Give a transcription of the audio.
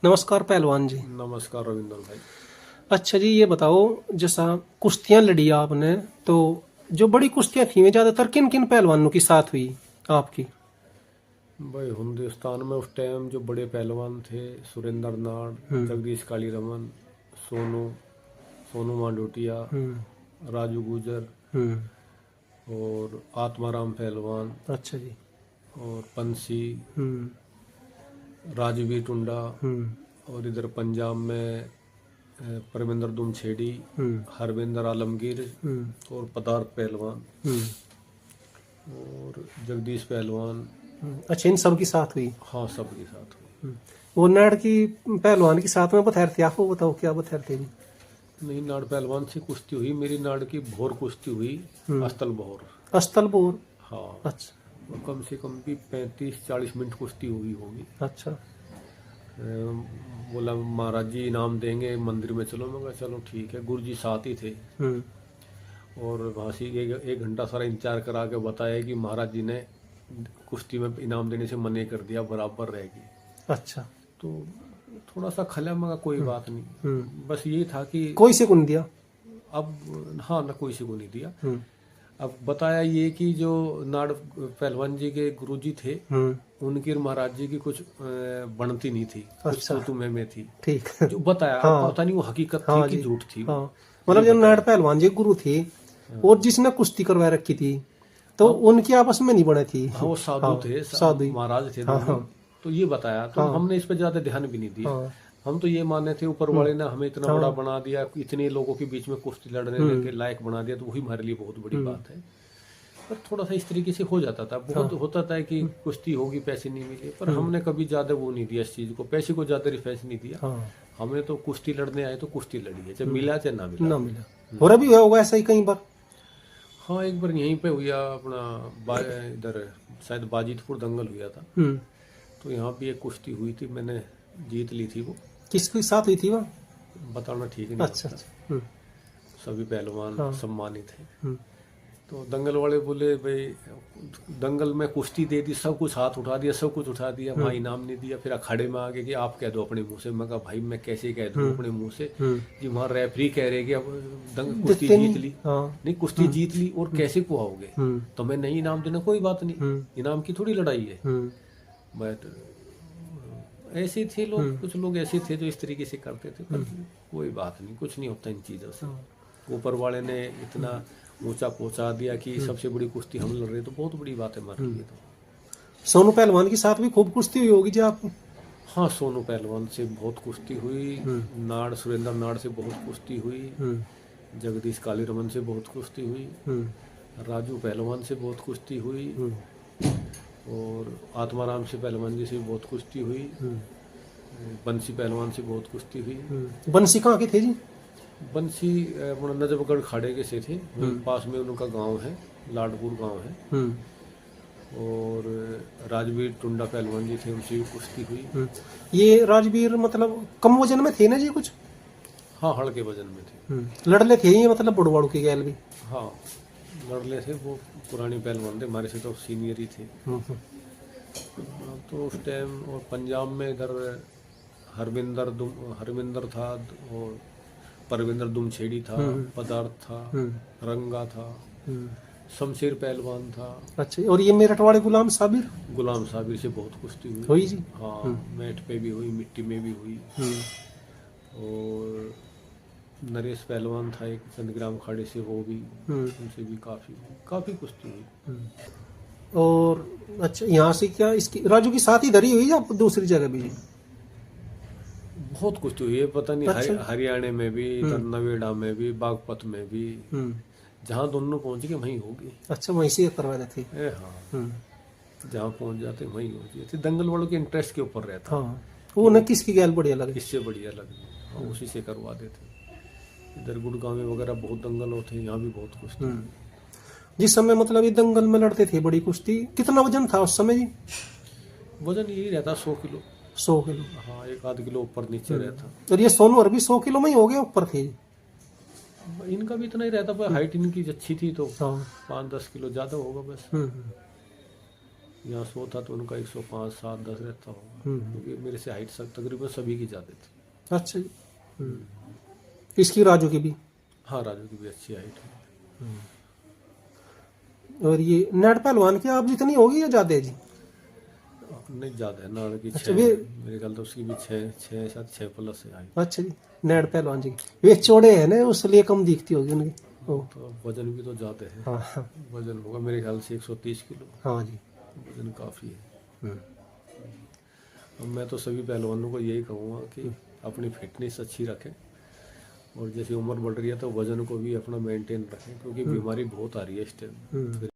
नमस्कार पहलवान जी। नमस्कार रविंदर भाई। अच्छा जी, ये बताओ, जैसा कुश्तियां लड़ी आपने, तो जो बड़ी कुश्तियां थी वे ज्यादातर किन किन पहलवानों के साथ हुई आपकी? भाई हिंदुस्तान में उस टाइम जो बड़े पहलवान थे, सुरेंद्र नाड़, जगदीश कालीरमन, सोनू सोनू मांडोटिया, हम्म। राजू गुजर हम्म। और आत्माराम पहलवान अच्छा जी। और पंसी, हम्म। राजवीर टुंडा। हम्म। और इधर पंजाब में परमिंदर दुमछेड़ी, हम्म। हरविंदर आलमगीर हम्म। और पदार्थ पहलवान हम्म। और जगदीश पहलवान। अच्छा, इन सब की साथ हुई। हाँ, सबके साथ हुई। वो नाड़ की पहलवान के साथ में बतैर थे, आपको बताओ क्या बतैर थे जी? नहीं, नाड़ पहलवान से कुश्ती हुई, मेरी नाड़ की भोर कुश्ती हुई, अस्तल भोर। अस्तलपुर। हाँ, अच्छा। और कम से कम भी 35-40 मिनट कुश्ती हुई होगी। अच्छा। बोला महाराज जी इनाम देंगे, मंदिर में चलो। मैं कहा चलो ठीक है। गुरु जी साथ ही थे हम्म। और वहाँ से एक घंटा सारा इंतजार करा के बताया कि महाराज जी ने कुश्ती में इनाम देने से मना कर दिया, बराबर रहेगी। अच्छा। तो थोड़ा सा खला, मगा कोई बात नहीं। बस यही था कि कोई से कौन दिया? अब हाँ ना, कोई से को नहीं दिया। हम्म। अब बताया ये कि जो नाड़ पहलवान जी के गुरुजी थे, उनकी और महाराज जी की कुछ बनती नहीं थी, कुछ अच्छा। तो तुम्हें में थी, ठीक। जो बताया। अब हाँ। पता नहीं वो हकीकत थी हाँ कि जी। झूठ थी वो, हाँ, ये मतलब जो नाड़ बताया। पहलवान जी गुरु थे और जिसने कुश्ती करवा रखी थी, तो हाँ, उनकी आपस में नहीं बने थी। हाँ वो साधु हाँ, थे, साधु ही। महाराज थे हाँ दोनों। हाँ। तो ये बताया, तो हाँ हमने इस पर ज्यादा ध्यान भी नहीं दिया। हाँ। हम तो ये माने थे ऊपर वाले ने हमें इतना बड़ा हाँ। बना दिया, इतने लोगों के बीच में कुश्ती लड़ने के लायक बना दिया, तो वही हमारे लिए बहुत बड़ी बात है। पर थोड़ा सा इस तरीके से हो जाता था, बहुत होता था कि कुश्ती होगी, पैसे नहीं मिले, पर हमने कभी ज्यादा वो नहीं दिया इस चीज को, पैसे को ज्यादा रिफरेंस नहीं दिया। हाँ। हमने तो कुश्ती लड़ने आए तो कुश्ती लड़ी है, चाहे मिला चाहे ना मिला। ना मिला। और अभी हुआ होगा ऐसा ही कई बार। हाँ, एक बार यहीं पे हुआ अपना इधर शायद बाजितपुर दंगल हुआ था, तो यहाँ भी एक कुश्ती हुई थी, मैंने जीत ली थी वो। किसके साथ हुई थी वो? बताना ठीक नहीं अच्छा होता। अच्छा। सभी पहलवान हाँ। सम्मानित हैं। तो दंगल वाले बोले भाई, दंगल में कुश्ती दे दी, सब कुछ हाथ उठा दिया, सब कुछ उठा दिया, वहाँ इनाम नहीं दिया। फिर अखाड़े में आ गए कि आप कह दो अपने मुंह से। मैं कहा भाई मैं कैसे कह दूँ अपने मुंह से कि वहाँ रेफरी कह रहे कि अब कुश्ती जीत ली। नहीं, कुश्ती जीत ली और कैसे को आओगे, तो मैं नहीं इनाम देना, कोई बात नहीं, इनाम की थोड़ी लड़ाई है। बट ऐसे थे लोग, कुछ लोग ऐसे थे जो इस तरीके से करते थे, पर कोई बात नहीं, कुछ नहीं होता इन चीज़ों से। ऊपर वाले ने इतना ऊंचा पहुंचा दिया कि सबसे बड़ी कुश्ती हम लड़ रहे, तो बहुत बड़ी बात है हमारे लिए। तो सोनू पहलवान के साथ भी खूब कुश्ती हुई होगी जी आपकी? हाँ, सोनू पहलवान से बहुत कुश्ती हुई, नाड़ सुरेंद्र नाड़ से बहुत कुश्ती हुई, जगदीश कालीरमन से बहुत कुश्ती हुई, राजू पहलवान से बहुत कुश्ती हुई, और आत्माराम से पहलवान जी से बहुत कुश्ती हुई, बंसी पहलवान से बहुत कुश्ती हुई। बंसी कहाँ के थे जी? बंसी अपना नजफगढ़ खाड़े के से थे, वहीं पास में उनका गांव है, लाडपुर गांव है। और राजवीर टुंडा पहलवान जी थे, उनसे भी कुश्ती हुई। ये राजवीर मतलब कम वजन में थे ना जी कुछ? हाँ, हल्के वजन में थे। लड़ले थे ये, मतलब बुड़वाड़ू की गैल भी? हाँ, लड़ले थे, वो पुराने पहलवान थे, हमारे से तो सीनियर ही थे। तो उस टाइम और पंजाब में इधर हरविंदर था, और परविंदर दुमछेड़ी था, पदार्थ था, रंगा था, शमशेर पहलवान था। अच्छा, और ये मेरठ वाले गुलाम साबिर से बहुत कुश्ती हुई जी? हाँ, मैट पे भी हुई, मिट्टी में भी हुई। और नरेश पहलवान था एक चंदग्राम खाड़े से, वो भी, उनसे भी काफी कुश्ती हुई। और अच्छा, यहाँ से क्या इसकी राजू की साथ ही धरी हुई या दूसरी जगह भी? बहुत कुश्ती हुई है, पता नहीं। अच्छा। हरियाणा में भी, इधर नवेड़ा में भी, बागपत में भी, जहाँ दोनों पहुंच गए वहीं होगी। अच्छा, वहीं से करवा रहे थे? हाँ, जहाँ पहुंच जाते वहीं होती थी। दंगल वालों के इंटरेस्ट के ऊपर रहता। हाँ, वो न किसकी गैल बढ़िया लगे, किससे बढ़िया लगे, हाँ, उसी से करवा देते। इधर गुड़गांव में वगैरह बहुत दंगल होते हैं, यहाँ भी बहुत कुश्ती। जिस समय मतलब ये दंगल में लड़ते थे बड़ी कुश्ती, कितना वजन था उस समय जी? वजन यही रहता 100 किलो। 100 किलो? हाँ, 1-8 किलो ऊपर नीचे रहता। और ये सोनू और भी 100 किलो में ही हो गए ऊपर थे? इनका भी इतना ही रहता, पर हाइट इनकी अच्छी थी तो हाँ। 5-10 किलो ज्यादा होगा बस। यहाँ 100 था तो उनका 105, 7, 10 रहता होगा, क्योंकि मेरे से हाइट सब तकरीबन सभी की ज़्यादा थी। अच्छा जी। इसकी राजू की भी। हाँ, राजू की भी अच्छी हाइट है। और ये नेट पहलवान की आप जितनी होगी या ज्यादा है जी? नहीं ज़्यादा है, नाड़ की अच्छा, 6, वे मेरे ख्याल तो उसकी भी 6 शायद 6 प्लस है हाइट। अच्छा जी, नेट पहलवान जी वे चौड़े है ना, उसलिए कम दिखती होगी उनकी। ओ, तो वजन भी तो ज़्यादा है। हाँ हाँ वजन होगा मेरे ख्याल से 130 किलो, हाँ जी। वजन काफ़ी है। अब मैं तो सभी पहलवानों को यही कहूँगा कि अपनी फिटनेस अच्छी रखें, और जैसे उम्र बढ़ रही है तो वजन को भी अपना मेंटेन रखें, क्योंकि बीमारी बहुत आ रही है इस टाइम।